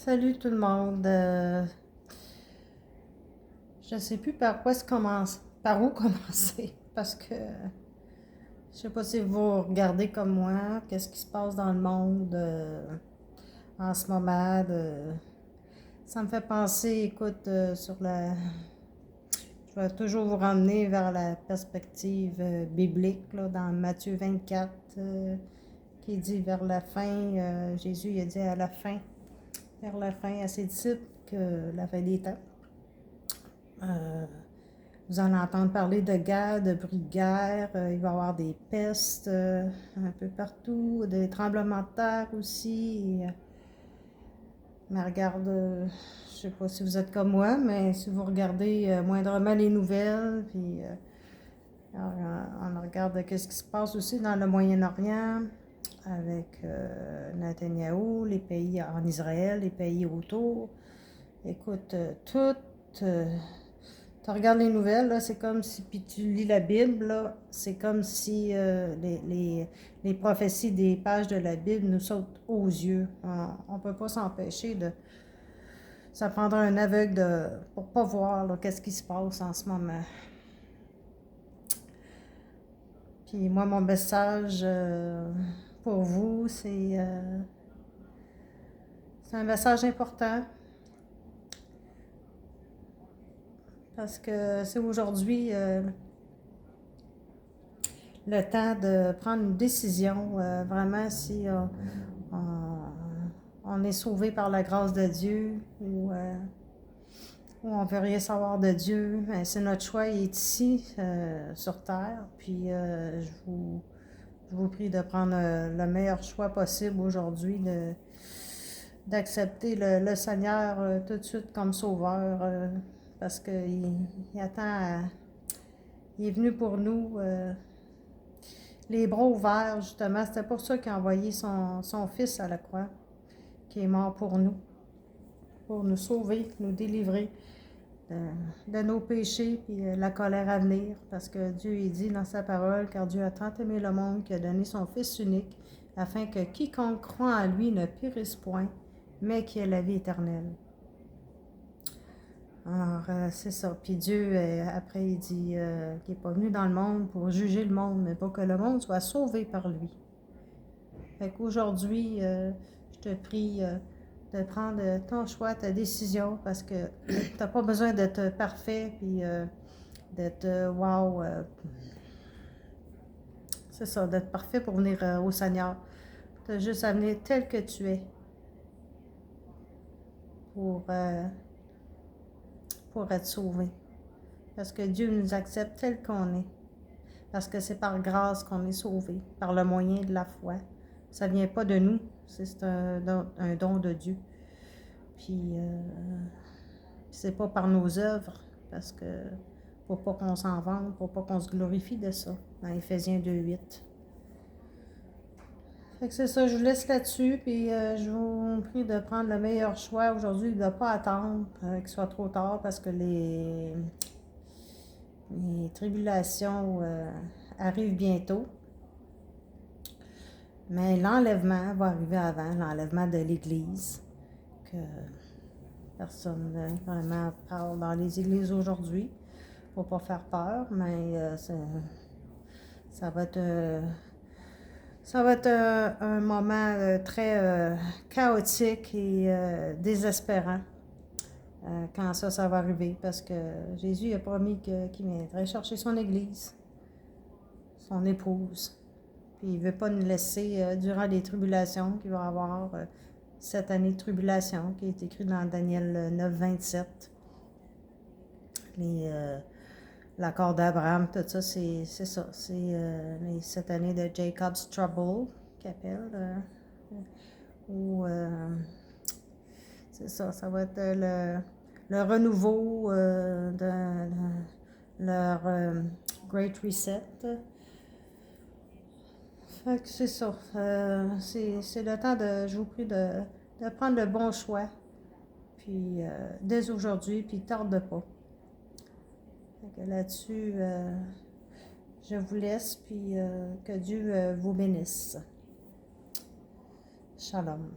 Salut tout le monde. Je sais plus par où commencer parce que je sais pas si vous regardez comme moi, qu'est-ce qui se passe dans le monde en ce moment. Ça me fait penser, écoute, je vais toujours vous ramener vers la perspective biblique là, dans Matthieu 24 qui dit vers la fin, Jésus il a dit à la fin, vers la fin à ses disciples que la fin des temps. Euh, Vous allez entendre parler de guerre, de bruit de guerre. Il va y avoir des pestes un peu partout, des tremblements de terre aussi. Mais regarde, je sais pas si vous êtes comme moi, mais si vous regardez moindrement les nouvelles, puis on regarde qu'est-ce qui se passe aussi dans le Moyen-Orient avec Netanyahou, les pays en Israël, les pays autour. Écoute, tout. euh, Tu regardes les nouvelles, là, c'est comme si, puis tu lis la Bible, là, c'est comme si les prophéties des pages de la Bible nous sautent aux yeux. On ne peut pas s'empêcher de... Ça prendra un aveugle pour pas voir là, qu'est-ce qui se passe en ce moment. Puis moi, mon message pour vous, c'est un message important parce que c'est aujourd'hui le temps de prendre une décision, vraiment si on est sauvé par la grâce de Dieu ou on veut rien savoir de Dieu. Ben, c'est notre choix, il est ici sur terre. Puis je vous prie de prendre le meilleur choix possible aujourd'hui, d'accepter le Seigneur tout de suite comme sauveur parce qu'il attend, il est venu pour nous. Les bras ouverts, justement, c'était pour ça qu'il a envoyé son Fils à la croix, qui est mort pour nous sauver, nous délivrer de nos péchés et la colère à venir, parce que Dieu il dit dans sa parole, car Dieu a tant aimé le monde qu'il a donné son Fils unique, afin que quiconque croit en lui ne périsse point, mais qu'il ait la vie éternelle. Alors, c'est ça. Puis Dieu, après, il dit qu'il n'est pas venu dans le monde pour juger le monde, mais pour que le monde soit sauvé par lui. Fait qu'aujourd'hui, je te prie de prendre ton choix, ta décision, parce que tu n'as pas besoin d'être parfait, puis d'être wow. C'est ça, d'être parfait pour venir au Seigneur. Tu as juste à venir tel que tu es pour, euh, pour être sauvé. Parce que Dieu nous accepte tel qu'on est. Parce que c'est par grâce qu'on est sauvé, par le moyen de la foi. Ça ne vient pas de nous, c'est un don de Dieu. Puis, c'est pas par nos œuvres, parce que faut pas qu'on s'en vante, faut pas qu'on se glorifie de ça, dans Éphésiens 2:8. Fait que c'est ça, je vous laisse là-dessus, puis je vous prie de prendre le meilleur choix aujourd'hui, de ne pas attendre qu'il soit trop tard, parce que les tribulations arrivent bientôt. Mais l'enlèvement va arriver avant, l'enlèvement de l'Église, que personne vraiment parle dans les églises aujourd'hui, pour pas faire peur, mais ça va être, un moment très chaotique et désespérant quand ça va arriver, parce que Jésus a promis qu'il viendrait chercher son Église, son épouse. Puis il ne veut pas nous laisser durant les tribulations qu'il va y avoir, cette année de tribulation qui est écrit dans Daniel 9, 27. L'accord d'Abraham, tout ça, c'est ça. C'est cette année de Jacob's Trouble, qu'il appelle. C'est ça, ça va être le renouveau de leur Great Reset. Fait que c'est ça. C'est le temps je vous prie de prendre le bon choix. Puis dès aujourd'hui, puis tarde pas. Fait que là-dessus, je vous laisse, puis que Dieu vous bénisse. Shalom.